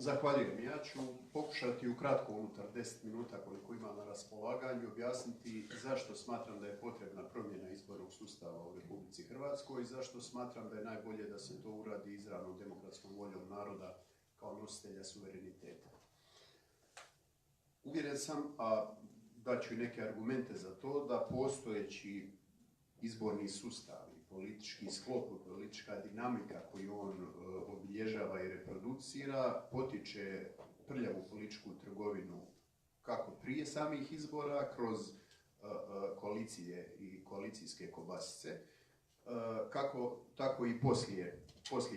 Zahvaljujem. Ja ću pokušati ukratko unutar 10 minuta koliko imam na raspolaganju objasniti zašto smatram da je potrebna promjena izbornog sustava u Republici Hrvatskoj i zašto smatram da je najbolje da se to uradi izravnom demokratskom voljom naroda kao nositelja suvereniteta. Uvjeren sam, a daću i neke argumente za to, da postojeći izborni sustav i politički sklop, politička dinamika koju on obilježava i reproducira potiče prljavu političku trgovinu kako prije samih izbora, kroz koalicije i koalicijske kobasice, tako i poslije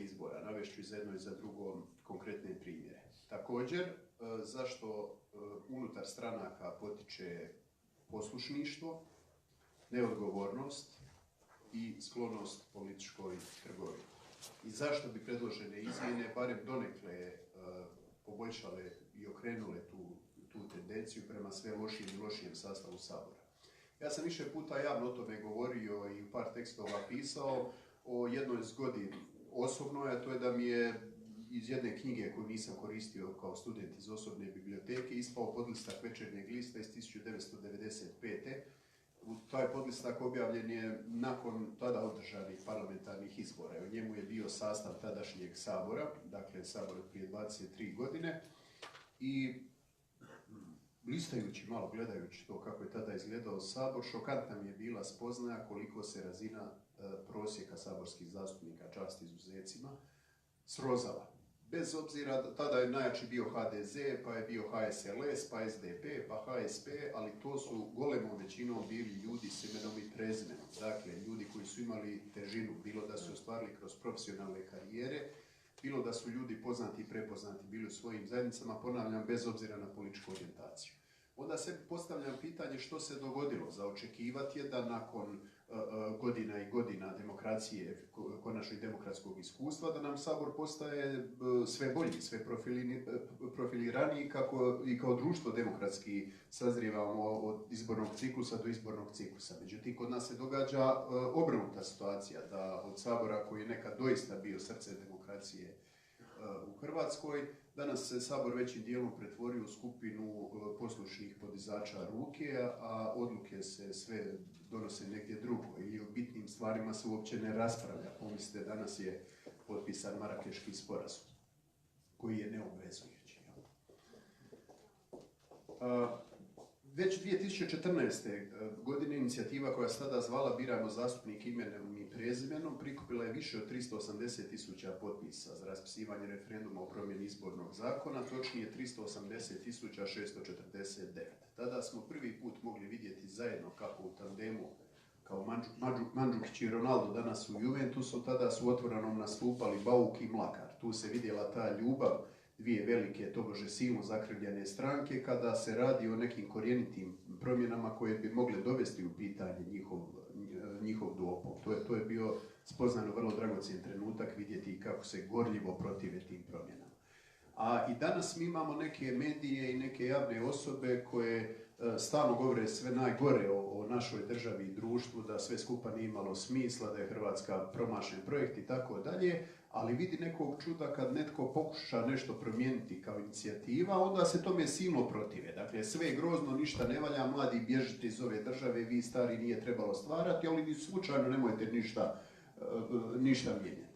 izbora. Navešću za jedno i za drugo konkretne primjere. Također, zašto unutar stranaka potiče poslušništvo, neodgovornost i sklonost političkoj trgovini. I zašto bi predložene izmjene barem donekle poboljšale i okrenule tu tendenciju prema sve lošijem i lošijem sastavu Sabora. Ja sam više puta javno o tome govorio i u par tekstova pisao o jednoj zgodi osobnoj, a to je da mi je iz jedne knjige koju nisam koristio kao student iz osobne biblioteke ispao podlistak Večernjeg lista iz 1995. Taj podlistak objavljen je nakon tada održanih parlamentarnih izbora. U njemu je bio sastav tadašnjeg Sabora, dakle Sabor prije 23 godine. I listajući malo, gledajući to kako je tada izgledao Sabor, šokantna mi je bila spoznaja koliko se razina prosjeka saborskih zastupnika, čast izuzecima, srozala. Bez obzira, tada je najjači bio HDZ, pa je bio HSLS, pa SDP, pa HSP, ali to su golemom većinom bili ljudi s imenom i prezimenom. Dakle, ljudi koji su imali težinu, bilo da su ostvarili kroz profesionalne karijere, bilo da su ljudi poznati i prepoznati bili u svojim zajednicama, ponavljam, bez obzira na političku orijentaciju. Onda se postavljam pitanje što se dogodilo. Za očekivati je da nakon godina i godina demokracije, konačno i demokratskog iskustva, da nam Sabor postaje sve bolji, sve profiliraniji kako i kao društvo demokratski sazrijevamo od izbornog ciklusa do izbornog ciklusa. Međutim, kod nas se događa obrnuta situacija, da od Sabora koji je nekad doista bio srce demokracije u Hrvatskoj, danas se Sabor većim dijelom pretvorio u skupinu poslušnih podizača ruke, a odluke se sve donose negdje drugo ili o bitnim stvarima se uopće ne raspravlja. Pomislite, danas je potpisan Marakeški sporazum, koji je neobvezujući. Već 2014. godine inicijativa koja se tada zvala Birajmo zastupnike imenom i prezimenom prikupila je više od 380.000 potpisa za raspisivanje referenduma o promjeni izbornog zakona, točnije 380.649. Tada smo prvi put mogli vidjeti zajedno kako u tandemu kao Mandžukić i Ronaldo danas u Juventusu, tada su otvorenom nastupali Bauk i Mlakar. Tu se vidjela ta ljubav dvije velike, tobože silno zakrivljene stranke, kada se radi o nekim korjenitim promjenama koje bi mogle dovesti u pitanje njihov duopol. To je bio spoznano vrlo dragocjen trenutak vidjeti kako se gorljivo protive tim promjenama. A i danas mi imamo neke medije i neke javne osobe koje stalno govore sve najgore o našoj državi i društvu, da sve skupa nije imalo smisla, da je Hrvatska promašen projekt i tako dalje, ali vidi nekog čuda kad netko pokuša nešto promijeniti kao inicijativa, onda se tome silno protive. Dakle, sve je grozno, ništa ne valja, mladi bježite iz ove države, vi stari nije trebalo stvarati, ali ni slučajno nemojte ništa mijenjati.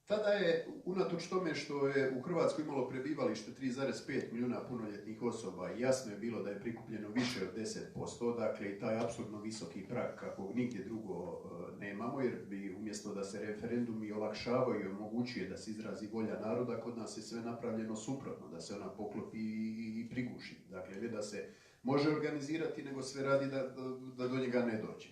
Tada je, unatoč tome što je u Hrvatskoj imalo prebivalište 3,5 milijuna punoljetnih osoba i jasno je bilo da je prikupljeno više od 10%, dakle i taj apsurdno visoki prag kakvog nigdje drugo nemamo, jer bi umjesto da se referendumi olakšavaju i omogućuje da se izrazi volja naroda, kod nas je sve napravljeno suprotno, da se ona poklopi i priguši. Dakle, ne da se može organizirati, nego sve radi da do njega ne dođe.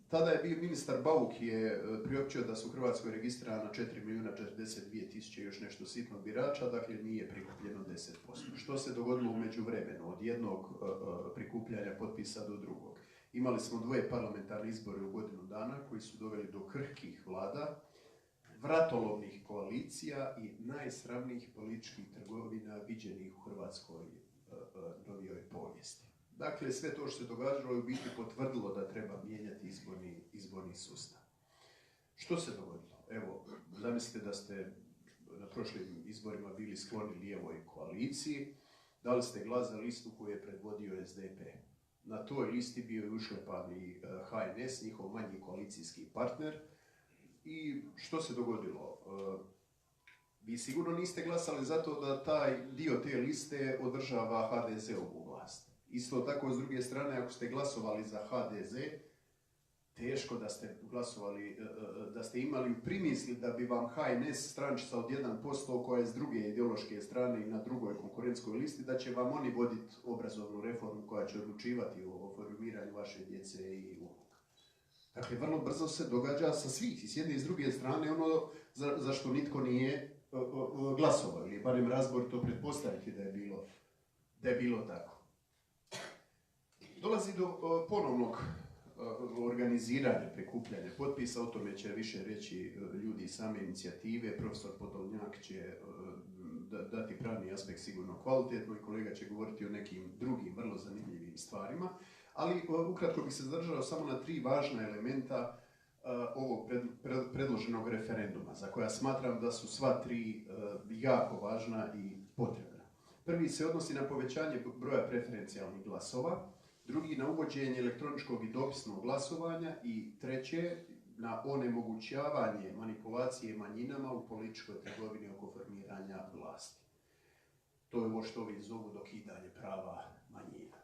Tada je bio ministar Bauk je priopćio da su u Hrvatskoj registrirana 4.042.000 još nešto sitnog birača, dakle nije prikupljeno 10%. Što se dogodilo u međuvremenu, od jednog prikupljanja potpisa do drugog? Imali smo dvoje parlamentarne izbore u godinu dana koji su doveli do krhkih vlada, vratolovnih koalicija i najsramnijih političkih trgovina viđenih u Hrvatskoj novijoj povijesti. Dakle, sve to što se događalo je u biti potvrdilo da treba mijenjati izborni sustav. Što se dogodilo? Evo, zamislite da ste na prošlim izborima bili skloni lijevoj koaliciji, dali ste glas za listu koju je predvodio SDP. Na toj listi bio je ušlepan i HNS, njihov manji koalicijski partner. I što se dogodilo? Vi sigurno niste glasali zato da taj dio te liste održava HDZ-ovu vlast. Isto tako, s druge strane, ako ste glasovali za HDZ, teško da ste glasovali, da ste imali u primisli da bi vam HNS, strančica od 1% koja je s druge ideološke strane i na drugoj konkurentskoj listi, da će vam oni voditi obrazovnu reformu koja će odlučivati o formiranju vaše djece i unuka. Dakle, vrlo brzo se događa sa svih, i s jedne i s druge strane, ono za što nitko nije glasovao, ili barem razborito pretpostaviti da je bilo tako. Dolazi do ponovnog organiziranja, prikupljanja potpisa, o tome će više reći ljudi iz same inicijative, profesor Podolnjak će dati pravni aspekt sigurno kvalitetno i kolega će govoriti o nekim drugim vrlo zanimljivim stvarima, ali ukratko bih se zadržao samo na 3 važna elementa ovog predloženog referenduma, za koja smatram da su sva 3 jako važna i potrebna. Prvi se odnosi na povećanje broja preferencijalnih glasova, drugi na uvođenje elektroničkog i dopisnog glasovanja i treće na onemogućavanje manipulacije manjinama u političkoj trgovini oko formiranja vlasti. To je ovo što ovi zovu dokidanje prava manjina.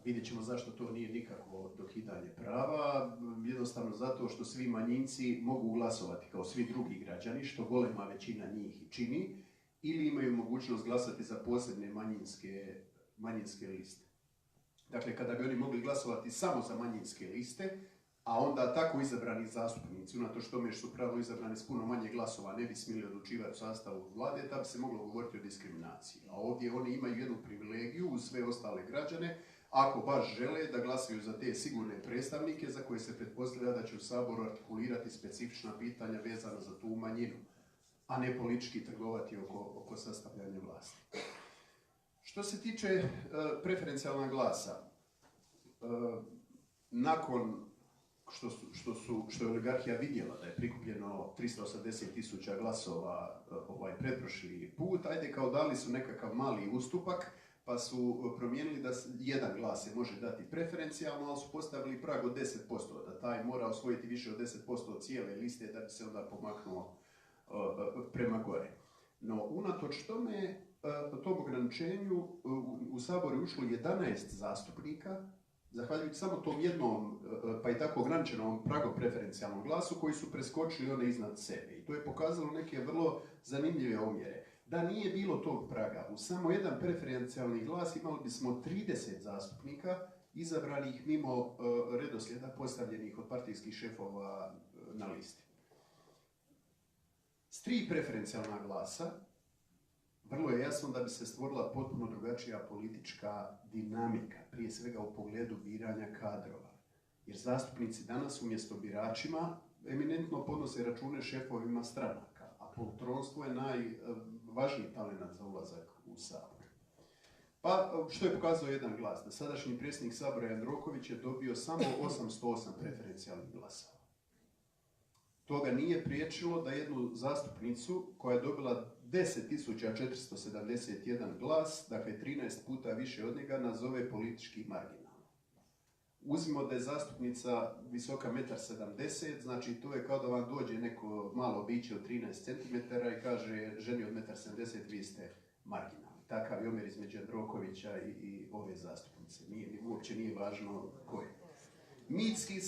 Vidjet ćemo zašto to nije nikakvo dokidanje prava, jednostavno zato što svi manjinci mogu glasovati kao svi drugi građani, što golema većina njih i čini, ili imaju mogućnost glasati za posebne manjinske liste. Dakle, kada bi oni mogli glasovati samo za manjinske liste, a onda tako izabrani zastupnici, unatoč tome što su pravilno izabrani s puno manje glasova, ne bi smjeli odlučivati u sastavu vlade, da bi se moglo govoriti o diskriminaciji. A ovdje oni imaju jednu privilegiju uz sve ostale građane, ako baš žele da glasaju za te sigurne predstavnike za koje se pretpostavlja da će u Saboru artikulirati specifična pitanja vezana za tu manjinu, a ne politički trgovati oko sastavljanja vlasti. Što se tiče preferencijalnog glasa, nakon što je oligarhija vidjela da je prikupljeno 380.000 glasova pretprošli put, ajde kao dali su nekakav mali ustupak, pa su promijenili da jedan glas se može dati preferencijalno, ali su postavili prag od 10%, da taj mora osvojiti više od 10% od cijele liste da bi se onda pomaknuo prema gore. No, unatoč tome, tom ograničenju u Sabor je ušlo 11 zastupnika, zahvaljujući samo tom jednom, pa i tako ograničenom pragu preferencijalnom glasu, koji su preskočili one iznad sebe. I to je pokazalo neke vrlo zanimljive omjere. Da nije bilo tog praga, u samo jedan preferencijalni glas imali bismo 30 zastupnika izabranih mimo redoslijeda postavljenih od partijskih šefova na listi. S 3 preferencijalna glasa vrlo je jasno da bi se stvorila potpuno drugačija politička dinamika, prije svega u pogledu biranja kadrova. Jer zastupnici danas umjesto biračima eminentno podnose račune šefovima stranaka, a poltronstvo je najvažniji talenat za ulazak u Sabor. Pa, što je pokazao jedan glas? Da sadašnji predsjednik Sabora Jandroković je dobio samo 808 preferencijalnih glasova. Toga nije priječilo da jednu zastupnicu koja je dobila 10.471 glas, dakle 13 puta više od njega, nazove politički marginalno. Uzmimo da je zastupnica visoka 1,70 m, znači to je kao da vam dođe neko malo biće od 13 cm i kaže ženi od 1,70 m vi ste marginalni. Takav je omjer između Jandrokovića i ove zastupnice. Uopće nije važno ko je. Mitski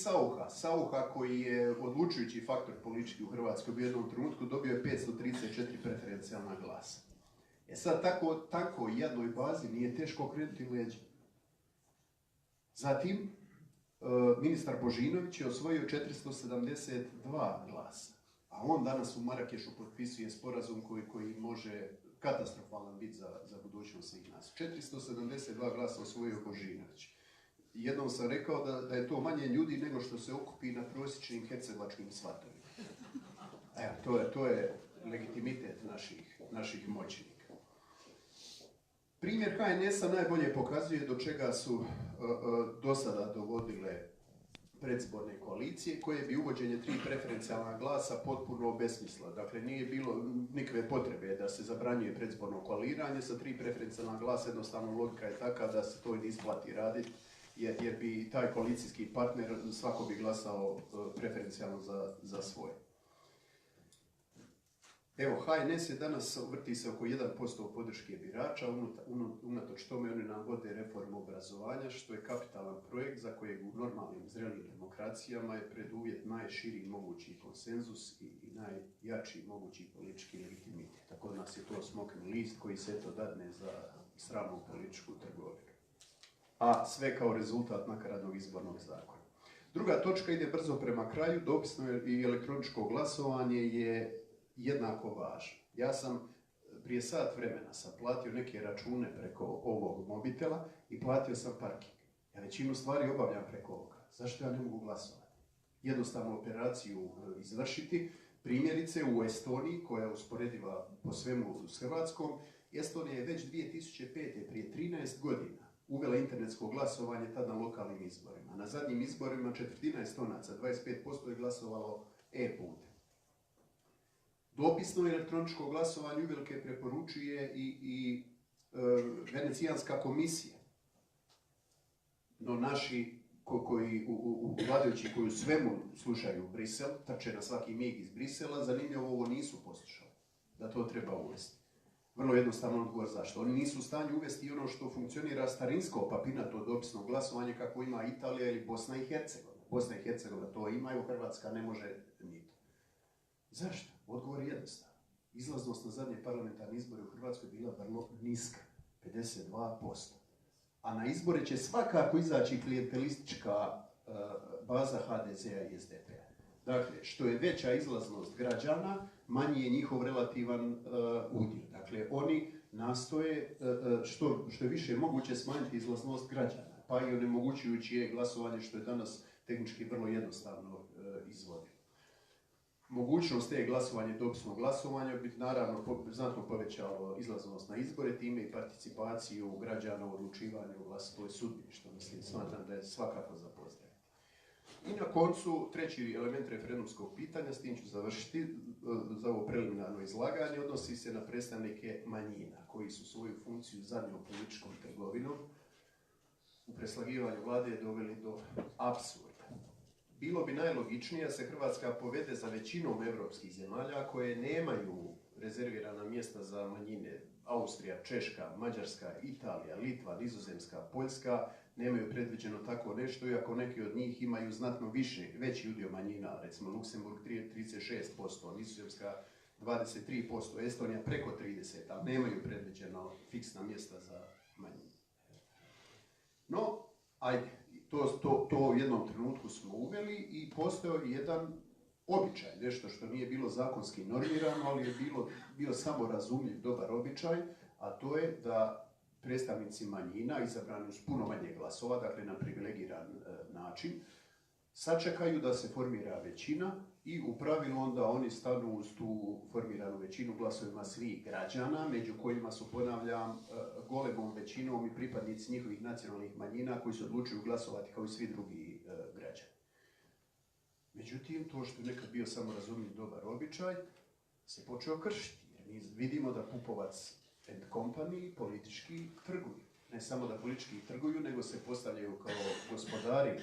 Saucha koji je odlučujući faktor politički u Hrvatskoj u jednom trenutku, dobio je 534 preferencijalna glasa. Sad tako jednoj bazi nije teško okrenuti leđa. Zatim, ministar Božinović je osvojio 472 glasa, a on danas u Marakešu potpisuje sporazum koji može katastrofalan biti za budućnost svih nas. 472 glasa osvojio Božinović. Jednom sam rekao da je to manje ljudi nego što se okupi na prosječnim hercegovačkim svatovima. Evo, to je legitimitet naših moćnika. Primjer HNS-a najbolje pokazuje do čega su do sada dovodile predizborne koalicije koje bi uvođenje 3 preferencijalna glasa potpuno obesmislilo. Dakle, nije bilo nikakve potrebe da se zabranjuje predizborno koaliranje sa 3 preferencijalna glasa, jednostavno logika je taka da se to ne isplati raditi, jer bi taj koalicijski partner svako bi glasao preferencijalno za svoje. Evo, HNS je danas vrti se oko 1% podrške birača, unatoč tome oni nam vode reformu obrazovanja, što je kapitalan projekt za kojeg u normalnim zrelim demokracijama je preduvjet najširi mogući konsenzus i najjači mogući politički legitimitet. Tako kod nas je to smokvin list koji se eto dadne za sramnu političku trgovinu. A sve kao rezultat nakaradnog izbornog zakona. Druga točka ide brzo prema kraju, dopisno i elektroničko glasovanje je jednako važno. Ja sam prije sat vremena sam platio neke račune preko ovog mobitela i platio sam parking. Ja većinu stvari obavljam preko ovoga. Zašto ja ne mogu glasovati? Jednostavnu operaciju izvršiti. Primjerice u Estoniji, koja je usporediva po svemu s Hrvatskom, Estonija je već 2005. prije 13 godina uvela internetsko glasovanje tad na lokalnim izborima. Na zadnjim izborima 1/4 Estonaca, 25% je glasovalo e-putem. Dopisno elektroničko glasovanje uvelike preporučuje i Venecijanska komisija. No naši vladajući koji u svemu slušaju Brisel, trče na svaki mig iz Brisela, zanimljivo ovo nisu poslušali, da to treba uvesti. Vrlo jednostavno odgovor zašto. Oni nisu u stanju uvesti ono što funkcionira starinsko papinato dopisno glasovanje kako ima Italija ili Bosna i Hercegovina. Bosna i Hercegovina to imaju, Hrvatska ne može ni to. Zašto? Odgovor je jednostavan. Izlaznost na zadnje parlamentarne izbore u Hrvatskoj bila vrlo niska, 52%. A na izbore će svakako izaći klijentelistička baza HDZ-a i SDP-a. Dakle, što je veća izlaznost građana, manji je njihov relativan udio. Dakle, oni nastoje što je više moguće smanjiti izlaznost građana, pa i onemogućujući glasovanje, što je danas tehnički vrlo jednostavno izvodivo. Mogućnost glasovanja i dopisnog glasovanja bi naravno znatno povećalo izlaznost na izbore, time i participaciju građana u odlučivanju o vlastitoj sudbini, što mislim, smatram da je svakako za pozdraviti. I na koncu, treći element referendumskog pitanja, s tim ću završiti za ovo preliminarno izlaganje, odnosi se na predstavnike manjina, koji su svoju funkciju zadnjom političkom trgovinom u preslagivanju vlade doveli do apsurda. Bilo bi najlogičnije da se Hrvatska povede za većinom evropskih zemalja koje nemaju rezervirana mjesta za manjine. Austrija, Češka, Mađarska, Italija, Litva, Nizozemska, Poljska nemaju predviđeno tako nešto, iako neki od njih imaju znatno veći udio manjina, recimo Luksemburg 36%, Nizozemska 23%, Estonija preko 30%, ali nemaju predviđeno fiksna mjesta za manjine. No, ajde. To u jednom trenutku smo uveli i postojao jedan običaj, nešto što nije bilo zakonski normirano, ali je bio samo razumljiv, dobar običaj, a to je da predstavnici manjina, izabrani uz puno manje glasova, dakle na privilegiran način, sačekaju da se formira većina i u pravilu onda oni stanu uz tu formiranu većinu glasovima svih građana, među kojima su, ponavljam, golemom većinom i pripadnici njihovih nacionalnih manjina koji se odlučuju glasovati kao i svi drugi građani. Međutim, to što je nekad bio samo razumljiv dobar običaj, se počeo kršiti. Jer mi vidimo da Pupovac and Company politički trguju. Ne samo da politički trguju, nego se postavljaju kao gospodari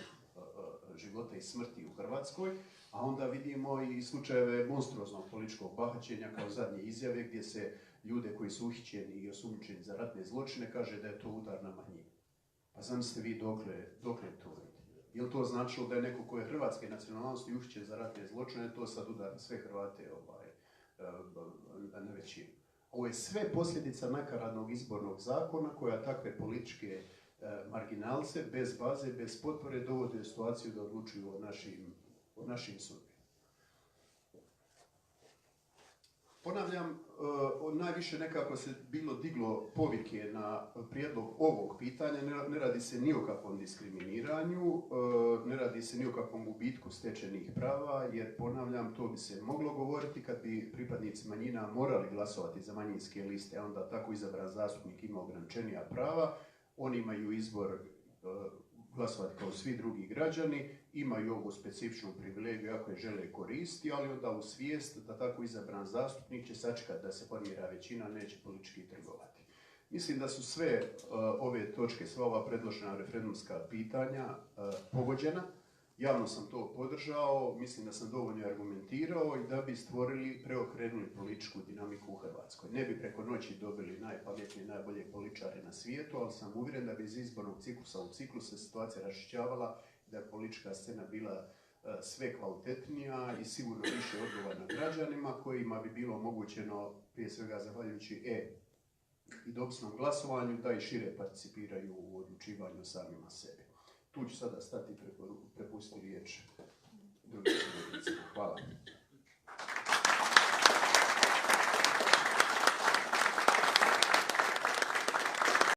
života i smrti u Hrvatskoj, a onda vidimo i slučajeve monstruoznog političkog bahaćenja kao zadnje izjave gdje se ljude koji su uhićeni i osumnjičeni za ratne zločine kaže da je to udar na manjinu. Pa zamislite vi dokle to ide. Je li to značilo da je neko ko je hrvatske nacionalnosti uhićen za ratne zločine, to sad udar na sve Hrvate na većinu. Ovo je sve posljedica nakaradnog izbornog zakona koja takve političke marginalce, bez baze, bez potpore, dovode u situaciju da odlučuju o našim sudbinama. Ponavljam, najviše nekako se bilo diglo povike na prijedlog ovog pitanja, ne radi se ni o kakvom diskriminiranju, ne radi se ni o kakvom gubitku stečenih prava, jer ponavljam, to bi se moglo govoriti kad bi pripadnici manjina morali glasovati za manjinske liste, a onda tako izabran zastupnik ima ograničenija prava. Oni imaju izbor glasovati kao svi drugi građani, imaju ovu specifičnu privilegiju ako je žele koristiti, ali onda u svijest da tako izabran zastupnik će sačekati da se formira većina, neće politički trgovati. Mislim da su sve ove točke, sva ova predložena referendumska pitanja pogođena. Javno sam to podržao, mislim da sam dovoljno argumentirao i da bi stvorili, preokrenuli političku dinamiku u Hrvatskoj. Ne bi preko noći dobili najpametnije, najbolje političare na svijetu, ali sam uvjeren da bi iz izbornog ciklusa u ciklus se situacija raščišćavala, da je politička scena bila sve kvalitetnija i sigurno više odgovorna građanima, kojima bi bilo omogućeno, prije svega zahvaljujući i dopisnom glasovanju, da i šire participiraju u odlučivanju samima sebi. Tu ću sada stati i prepustiti riječ drugim suradnicima. Hvala.